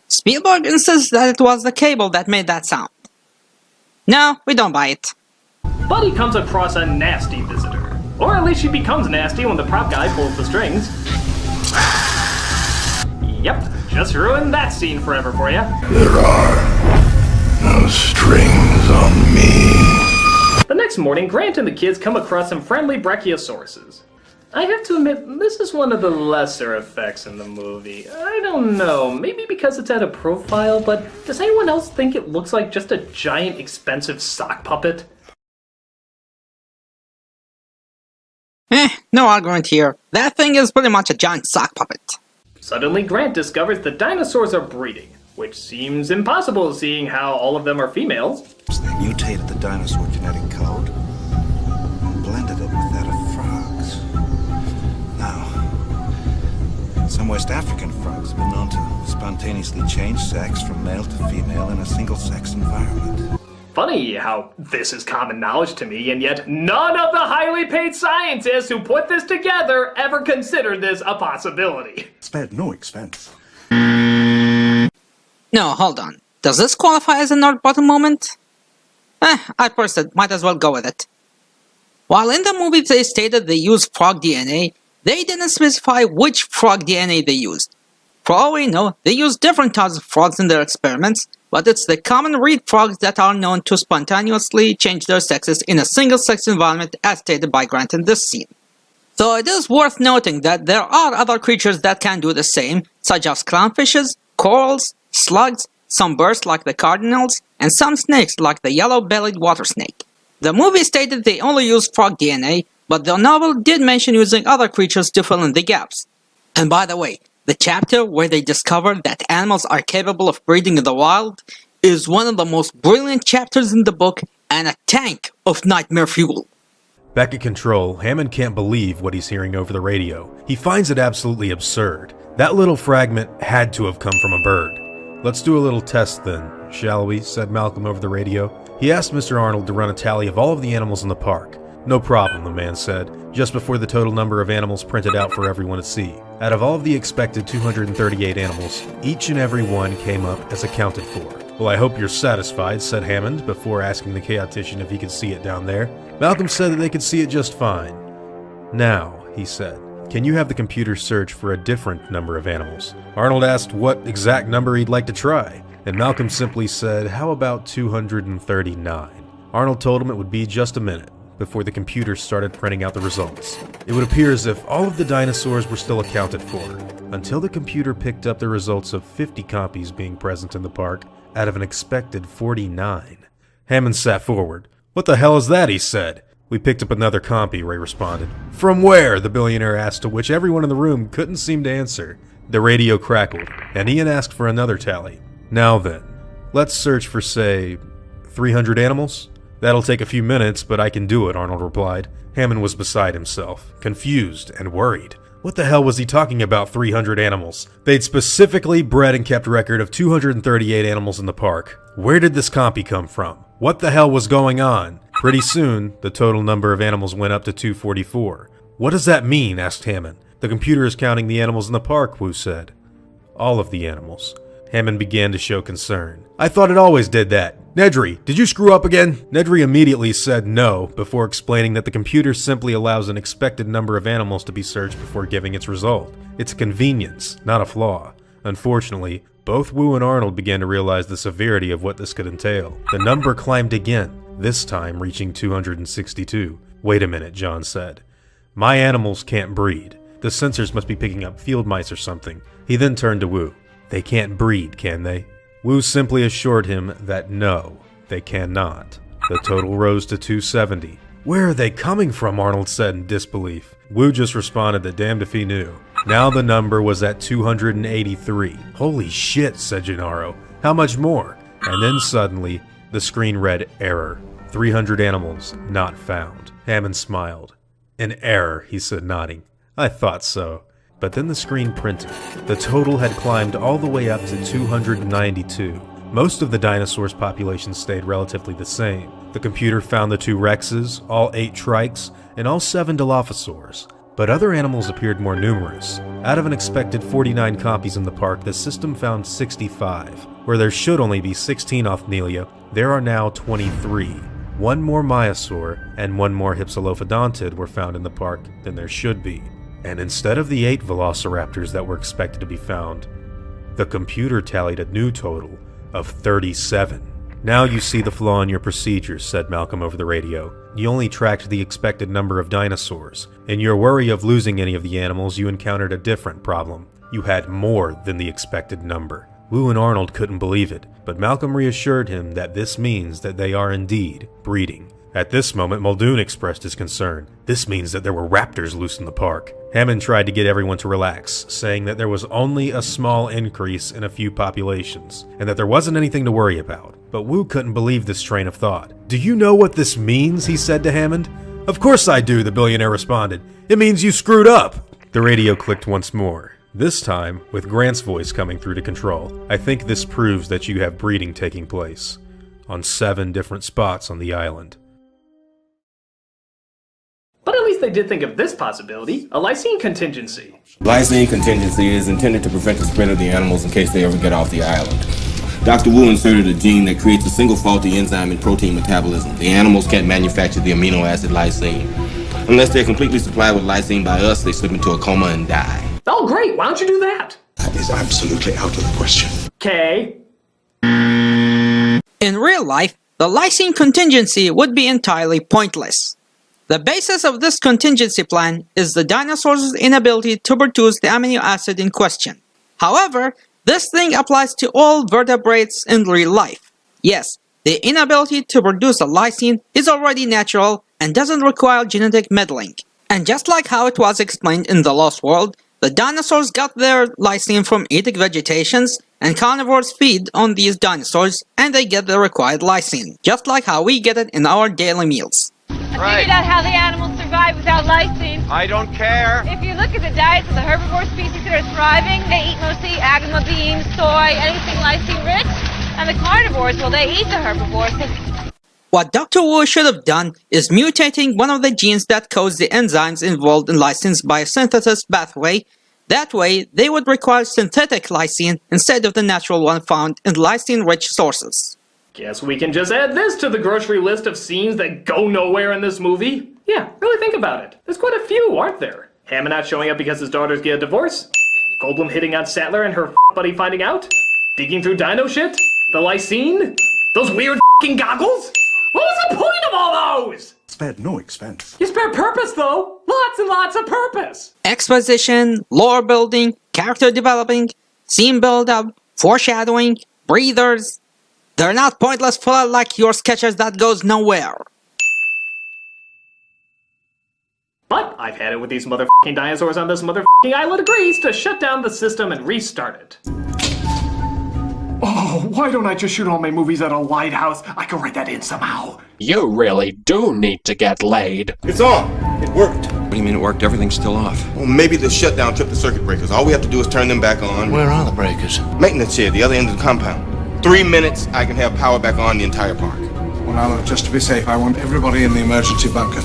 Spielberg insists that it was the cable that made that sound. No, we don't buy it. But he comes across a nasty visitor. Or at least she becomes nasty when the prop guy pulls the strings. Yep, just ruined that scene forever for you. There are no strings on me. The next morning, Grant and the kids come across some friendly brachiosauruses. I have to admit, this is one of the lesser effects in the movie. I don't know, maybe because it's at a profile, but does anyone else think it looks like just a giant expensive sock puppet? No argument here. That thing is pretty much a giant sock puppet. Suddenly, Grant discovers the dinosaurs are breeding, which seems impossible seeing how all of them are females. They mutated the dinosaur genetic code and blended it with that of frogs. Now, some West African frogs have been known to spontaneously change sex from male to female in a single-sex environment. Funny how this is common knowledge to me, and yet none of the highly paid scientists who put this together ever considered this a possibility. Spared no expense. No, hold on. Does this qualify as a nerd bottom moment? I personally might as well go with it. While in the movie they stated they used frog DNA, they didn't specify which frog DNA they used. For all we know, they used different types of frogs in their experiments, but it's the common reed frogs that are known to spontaneously change their sexes in a single-sex environment as stated by Grant in this scene. So it is worth noting that there are other creatures that can do the same, such as clownfishes, corals, slugs, some birds like the cardinals, and some snakes like the yellow-bellied water snake. The movie stated they only used frog DNA, but the novel did mention using other creatures to fill in the gaps. And by the way, the chapter where they discover that animals are capable of breeding in the wild is one of the most brilliant chapters in the book and a tank of nightmare fuel. Back at Control, Hammond can't believe what he's hearing over the radio. He finds it absolutely absurd. That little fragment had to have come from a bird. Let's do a little test then, shall we? Said Malcolm over the radio. He asked Mr. Arnold to run a tally of all of the animals in the park. No problem, the man said, just before the total number of animals printed out for everyone to see. Out of all of the expected 238 animals, each and every one came up as accounted for. Well, I hope you're satisfied, said Hammond, before asking the chaotician if he could see it down there. Malcolm said that they could see it just fine. Now, he said, can you have the computer search for a different number of animals? Arnold asked what exact number he'd like to try, and Malcolm simply said, how about 239? Arnold told him it would be just a minute before the computer started printing out the results. It would appear as if all of the dinosaurs were still accounted for, until the computer picked up the results of 50 copies being present in the park out of an expected 49. Hammond sat forward. What the hell is that, he said. We picked up another copy, Ray responded. From where? The billionaire asked, to which everyone in the room couldn't seem to answer. The radio crackled, and Ian asked for another tally. Now then, let's search for, say, 300 animals? That'll take a few minutes, but I can do it, Arnold replied. Hammond was beside himself, confused and worried. What the hell was he talking about 300 animals? They'd specifically bred and kept record of 238 animals in the park. Where did this copy come from? What the hell was going on? Pretty soon, the total number of animals went up to 244. What does that mean? Asked Hammond. The computer is counting the animals in the park, Wu said. All of the animals. Hammond began to show concern. I thought it always did that. Nedry, did you screw up again? Nedry immediately said no, before explaining that the computer simply allows an expected number of animals to be searched before giving its result. It's a convenience, not a flaw. Unfortunately, both Wu and Arnold began to realize the severity of what this could entail. The number climbed again, this time reaching 262. Wait a minute, John said. My animals can't breed. The sensors must be picking up field mice or something. He then turned to Wu. They can't breed, can they? Wu simply assured him that no, they cannot. The total rose to 270. Where are they coming from? Arnold said in disbelief. Wu just responded that damned if he knew. Now the number was at 283. Holy shit, said Gennaro. How much more? And then suddenly, the screen read error. 300 animals not found. Hammond smiled. An error, he said, nodding. I thought so. But then the screen printed. The total had climbed all the way up to 292. Most of the dinosaurs' population stayed relatively the same. The computer found the 2 Rexes, all 8 Trikes, and all 7 Dilophosaurs. But other animals appeared more numerous. Out of an expected 49 copies in the park, the system found 65. Where there should only be 16 Othnielia, there are now 23. 1 more Maiasaur and 1 more Hypsilophodontid were found in the park than there should be. And instead of the 8 Velociraptors that were expected to be found, the computer tallied a new total of 37. Now you see the flaw in your procedures, said Malcolm over the radio. You only tracked the expected number of dinosaurs. In your worry of losing any of the animals, you encountered a different problem. You had more than the expected number. Wu and Arnold couldn't believe it, but Malcolm reassured him that this means that they are indeed breeding. At this moment, Muldoon expressed his concern. This means that there were raptors loose in the park. Hammond tried to get everyone to relax, saying that there was only a small increase in a few populations, and that there wasn't anything to worry about. But Wu couldn't believe this train of thought. Do you know what this means? He said to Hammond. Of course I do, the billionaire responded. It means you screwed up. The radio clicked once more. This time, with Grant's voice coming through to control. I think this proves that you have breeding taking place on 7 different spots on the island. But at least they did think of this possibility, a lysine contingency. Lysine contingency is intended to prevent the spread of the animals in case they ever get off the island. Dr. Wu inserted a gene that creates a single faulty enzyme in protein metabolism. The animals can't manufacture the amino acid lysine. Unless they're completely supplied with lysine by us, they slip into a coma and die. Oh great, why don't you do that? That is absolutely out of the question. Okay. In real life, the lysine contingency would be entirely pointless. The basis of this contingency plan is the dinosaurs' inability to produce the amino acid in question. However, this thing applies to all vertebrates in real life. Yes, the inability to produce a lysine is already natural and doesn't require genetic meddling. And just like how it was explained in The Lost World, the dinosaurs got their lysine from eating vegetations, and carnivores feed on these dinosaurs and they get the required lysine, just like how we get it in our daily meals. I figured out how the animals survive without lysine. I don't care. If you look at the diets of the herbivore species that are thriving, they eat mostly agama beans, soy, anything lysine rich. And the carnivores, well, they eat the herbivores. What Dr. Wu should have done is mutating one of the genes that codes the enzymes involved in lysine biosynthesis pathway. That way, they would require synthetic lysine instead of the natural one found in lysine-rich sources. Guess we can just add this to the grocery list of scenes that go nowhere in this movie. Yeah, really think about it. There's quite a few, aren't there? Hammond not showing up because his daughters get a divorce? Goldblum hitting on Sattler and her buddy finding out? Digging through dino shit? The lysine? Those weird goggles? What was the point of all those? Spared no expense. You spared purpose, though. Lots and lots of purpose. Exposition, lore building, character developing, scene build-up, foreshadowing, breathers. They're not pointless filler like your sketches that goes nowhere. But I've had it with these motherfucking dinosaurs on this motherfucking island agrees to shut down the system and restart it. Oh, why don't I just shoot all my movies at a lighthouse? I can write that in somehow. You really do need to get laid. It's on. It worked. What do you mean it worked? Everything's still off. Well, maybe the shutdown tripped the circuit breakers. All we have to do is turn them back on. Where are the breakers? Maintenance here, the other end of the compound. 3 minutes, I can have power back on the entire park. Well, now, look, just to be safe, I want everybody in the emergency bunker.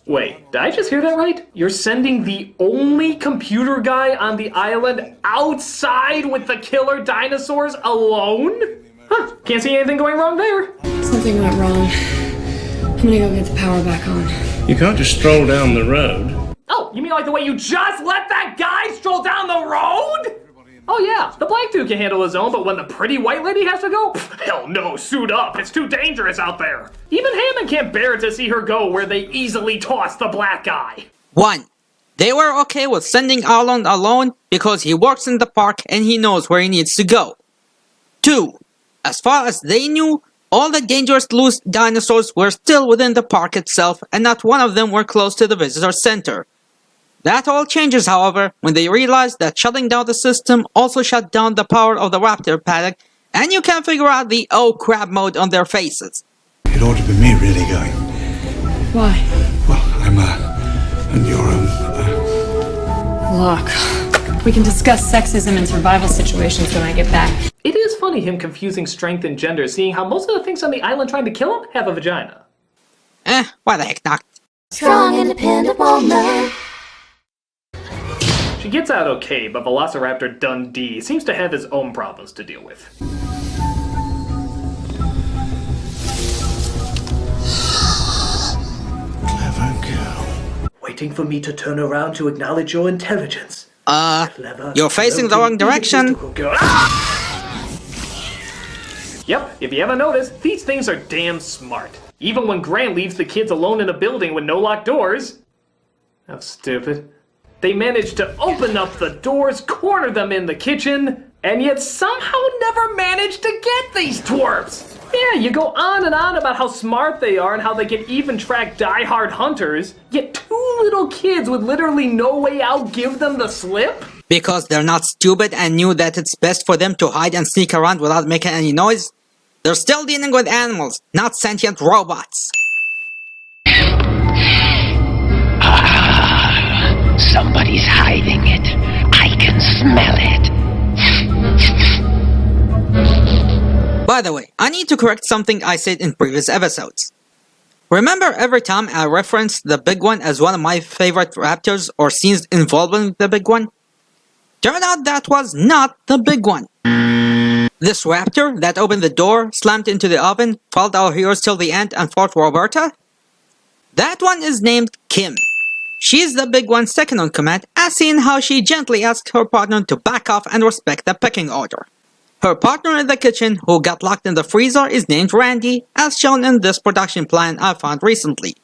Wait, did I just hear that right? You're sending the only computer guy on the island outside with the killer dinosaurs alone? Huh, can't see anything going wrong there. Something went wrong. I'm gonna go get the power back on. You can't just stroll down the road. Oh, you mean like the way you just let that guy stroll down the road? Oh yeah, the black dude can handle his own, but when the pretty white lady has to go? Pff, hell no, suit up, it's too dangerous out there. Even Hammond can't bear to see her go where they easily toss the black guy. 1. They were okay with sending Arnold alone because he works in the park and he knows where he needs to go. 2. As far as they knew, all the dangerous loose dinosaurs were still within the park itself and not one of them were close to the visitor center. That all changes, however, when they realize that shutting down the system also shut down the power of the raptor paddock, and you can figure out the oh crap mode on their faces. It ought to be me really going. Why? Well, I'm And you're, Look, we can discuss sexism and survival situations when I get back. It is funny him confusing strength and gender, seeing how most of the things on the island trying to kill him have a vagina. Why the heck not? Strong, independent woman. She gets out okay, but Velociraptor Dundee seems to have his own problems to deal with. Clever girl. Waiting for me to turn around to acknowledge your intelligence. You're facing the wrong direction. Yep, if you haven't noticed, these things are damn smart. Even when Grant leaves the kids alone in a building with no locked doors. How stupid. They managed to open up the doors, corner them in the kitchen, and yet somehow never managed to get these twerps. Yeah, you go on and on about how smart they are and how they can even track die-hard hunters, yet two little kids with literally no way out give them the slip? Because they're not stupid and knew that it's best for them to hide and sneak around without making any noise. They're still dealing with animals, not sentient robots. Somebody's hiding it. I can smell it. By the way, I need to correct something I said in previous episodes. Remember every time I referenced the big one as one of my favorite raptors or scenes involving the big one? Turned out that was not the big one. This raptor that opened the door, slammed into the oven, followed our heroes till the end and fought Roberta? That one is named Kim. She's the big one second on command, as seen how she gently asked her partner to back off and respect the pecking order. Her partner in the kitchen, who got locked in the freezer, is named Randy, as shown in this production plan I found recently.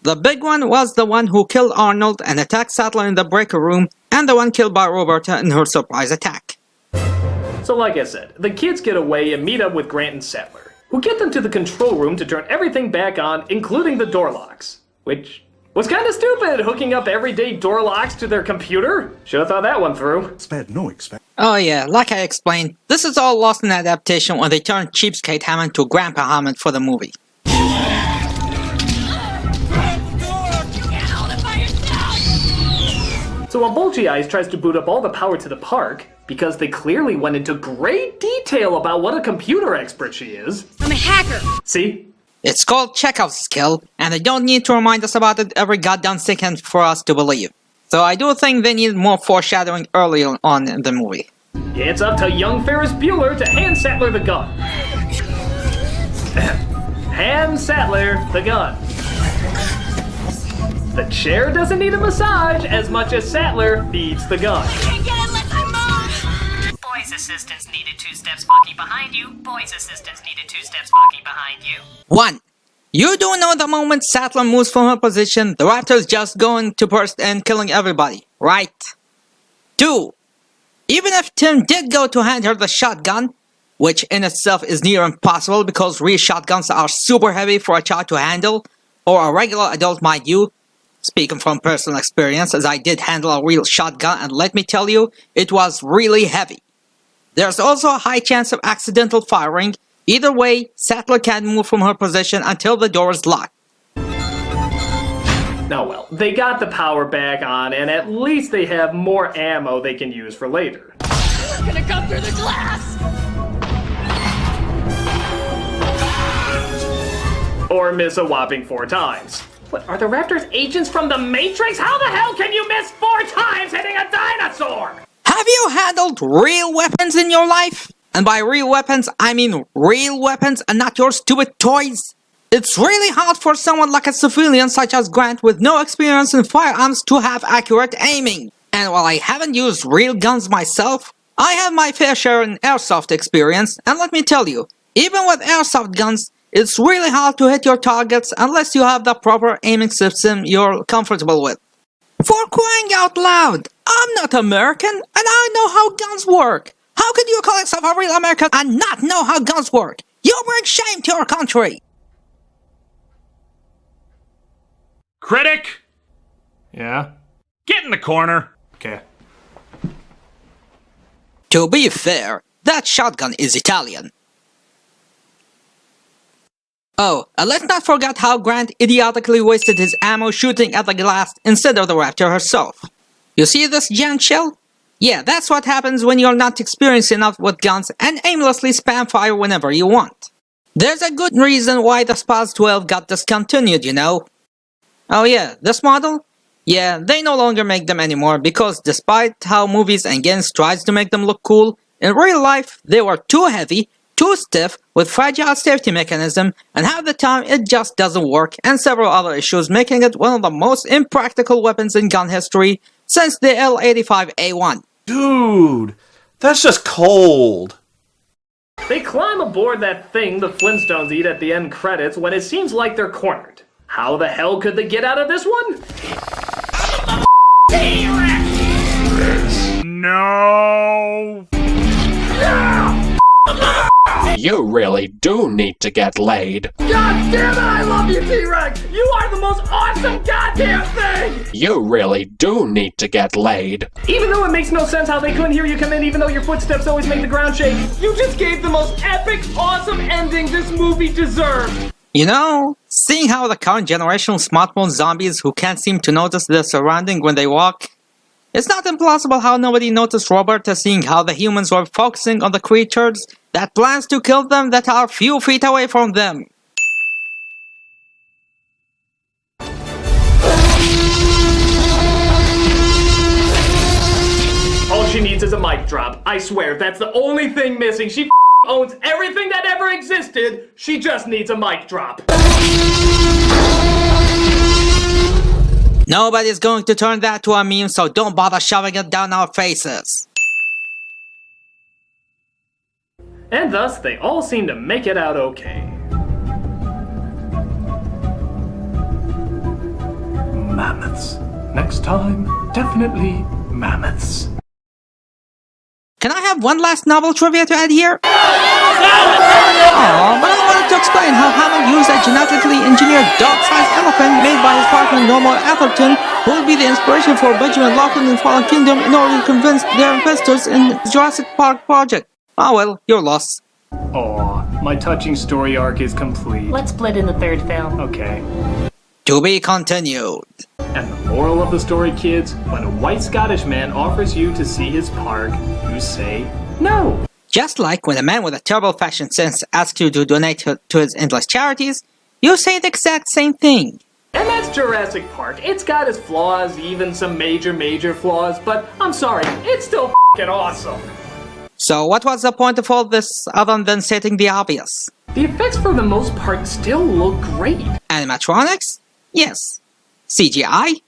The big one was the one who killed Arnold and attacked Sattler in the breaker room, and the one killed by Roberta in her surprise attack. So like I said, the kids get away and meet up with Grant and Sattler, who get them to the control room to turn everything back on, including the door locks. Which was kind of stupid, hooking up everyday door locks to their computer. Should have thought that one through. Spared no expense. Oh yeah, like I explained, this is all lost in adaptation when they turned Cheapskate Hammond to Grandpa Hammond for the movie. So while Bulgy Eyes tries to boot up all the power to the park, because they clearly went into great detail about what a computer expert she is. I'm a hacker! See? It's called Chekhov's skill, and they don't need to remind us about it every goddamn second for us to believe. So I do think they need more foreshadowing early on in the movie. Yeah, it's up to young Ferris Bueller to hand Sattler the gun. Hand Sattler the gun. The chair doesn't need a massage as much as Sattler feeds the gun. Can't get unless I move! Boys assistants needed 2 steps walking behind you. Boys assistants needed 2 steps walking behind you. 1. You do know the moment Sattler moves from her position, the raptor's just going to burst and killing everybody, right? 2. Even if Tim did go to hand her the shotgun, which in itself is near impossible because real shotguns are super heavy for a child to handle, or a regular adult mind you, speaking from personal experience as I did handle a real shotgun and let me tell you, it was really heavy. There's also a high chance of accidental firing. Either way, Sattler can't move from her position until the door is locked. Oh well, they got the power back on and at least they have more ammo they can use for later. It's gonna come through the glass! Or miss a whopping 4 times. What, are the Raptors agents from the Matrix? How the hell can you miss 4 times hitting a dinosaur? Have you handled real weapons in your life? And by real weapons, I mean real weapons and not your stupid toys. It's really hard for someone like a civilian such as Grant with no experience in firearms to have accurate aiming. And while I haven't used real guns myself, I have my fair share in airsoft experience, and let me tell you, even with airsoft guns, it's really hard to hit your targets unless you have the proper aiming system you're comfortable with. For crying out loud, I'm not American and I know how guns work. How could you call yourself a real American and not know how guns work? You bring shame to your country. Critic? Yeah? Get in the corner. Okay. To be fair, that shotgun is Italian. Oh, and let's not forget how Grant idiotically wasted his ammo shooting at the glass instead of the raptor herself. You see this giant shell? Yeah, that's what happens when you're not experienced enough with guns and aimlessly spam fire whenever you want. There's a good reason why the Spaz 12 got discontinued, you know. Oh yeah, this model? Yeah, they no longer make them anymore because despite how movies and games tries to make them look cool, in real life they were too heavy, too stiff, with fragile safety mechanism, and half the time it just doesn't work, and several other issues making it one of the most impractical weapons in gun history since the L85A1. Dude, that's just cold. They climb aboard that thing the Flintstones eat at the end credits when it seems like they're cornered. How the hell could they get out of this one? No! You really do need to get laid. God damn it, I love you, T-Rex! You are the most awesome goddamn thing! You really do need to get laid. Even though it makes no sense how they couldn't hear you come in, even though your footsteps always make the ground shake, you just gave the most epic, awesome ending this movie deserved! You know, seeing how the current generation of smartphone zombies who can't seem to notice their surrounding when they walk, it's not implausible how nobody noticed Roberta seeing how the humans were focusing on the creatures that plans to kill them that are few feet away from them. All she needs is a mic drop. I swear, that's the only thing missing. She owns everything that ever existed. She just needs a mic drop. Nobody's going to turn that to a meme, so don't bother shoving it down our faces. And thus, they all seem to make it out okay. Mammoths. Next time, definitely mammoths. Can I have one last novel trivia to add here? Oh, but I wanted to explain how Hammond used a genetically engineered dog-sized elephant made by his partner Norman Atherton, who will be the inspiration for Benjamin Lockwood in Fallen Kingdom in order to convince their investors in the Jurassic Park project. Oh well, you're lost. Aw, my touching story arc is complete. Let's split in the third film. Okay. To be continued. And the moral of the story, kids, when a white Scottish man offers you to see his park, you say no. Just like when a man with a terrible fashion sense asks you to donate to his endless charities, you say the exact same thing. And that's Jurassic Park. It's got its flaws, even some major flaws, but I'm sorry, it's still f***ing awesome. So what was the point of all this other than stating the obvious? The effects for the most part still look great. Animatronics? Yes. CGI?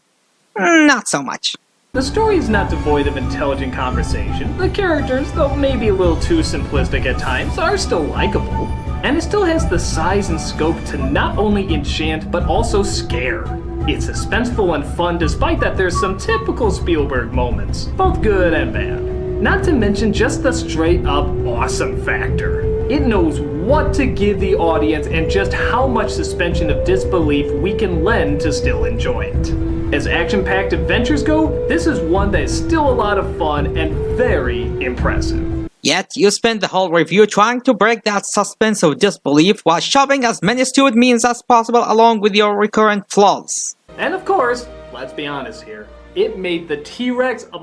Not so much. The story is not devoid of intelligent conversation. The characters, though maybe a little too simplistic at times, are still likable. And it still has the size and scope to not only enchant, but also scare. It's suspenseful and fun despite that there's some typical Spielberg moments, both good and bad. Not to mention just the straight up awesome factor. It knows what to give the audience and just how much suspension of disbelief we can lend to still enjoy it. As action-packed adventures go, this is one that is still a lot of fun and very impressive. Yet, you spend the whole review trying to break that suspense of disbelief while shoving as many stupid memes as possible along with your recurrent flaws. And of course, let's be honest here, it made the T-Rex a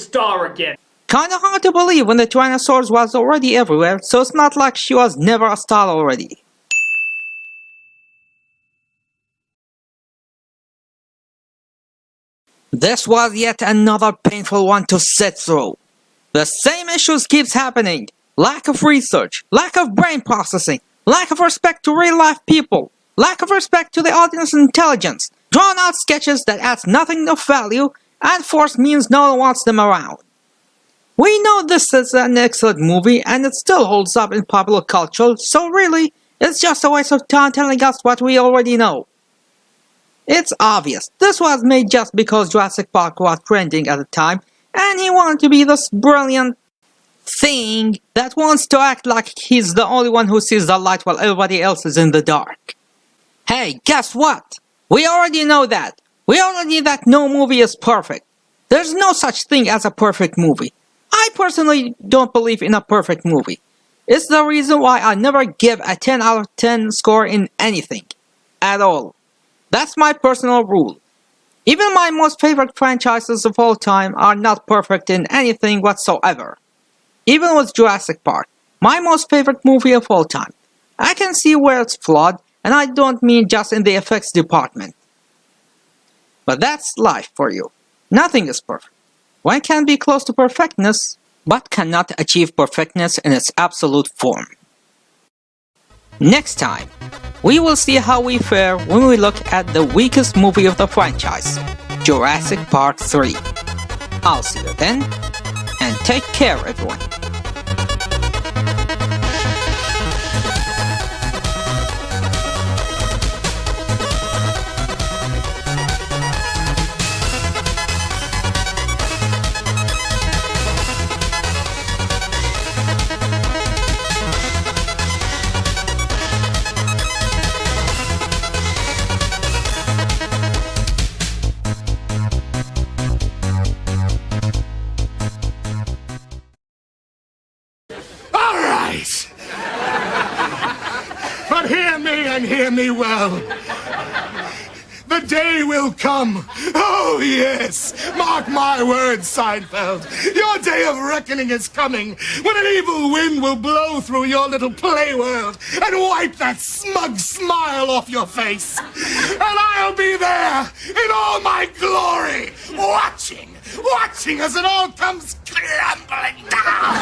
star again. Kinda hard to believe when the Tyrannosaurus was already everywhere, so it's not like she was never a star already. This was yet another painful one to sit through. The same issues keeps happening. Lack of research, lack of brain processing, lack of respect to real-life people, lack of respect to the audience's intelligence, drawn-out sketches that adds nothing of value, and forced memes no one wants them around. We know this is an excellent movie and it still holds up in popular culture, so really, it's just a waste of time telling us what we already know. It's obvious, this was made just because Jurassic Park was trending at the time, and he wanted to be this brilliant thing that wants to act like he's the only one who sees the light while everybody else is in the dark. Hey, guess what? We already know that. We already know that no movie is perfect. There's no such thing as a perfect movie. I personally don't believe in a perfect movie. It's the reason why I never give a 10 out of 10 score in anything. At all. That's my personal rule. Even my most favorite franchises of all time are not perfect in anything whatsoever. Even with Jurassic Park, my most favorite movie of all time, I can see where it's flawed, and I don't mean just in the effects department. But that's life for you. Nothing is perfect. One can be close to perfectness, but cannot achieve perfectness in its absolute form. Next time, we will see how we fare when we look at the weakest movie of the franchise, Jurassic Park 3. I'll see you then, and take care everyone. But hear me and hear me well. The day will come. Oh, yes. Mark my words, Seinfeld. Your day of reckoning is coming when an evil wind will blow through your little play world and wipe that smug smile off your face. And I'll be there in all my glory, watching as it all comes crumbling down.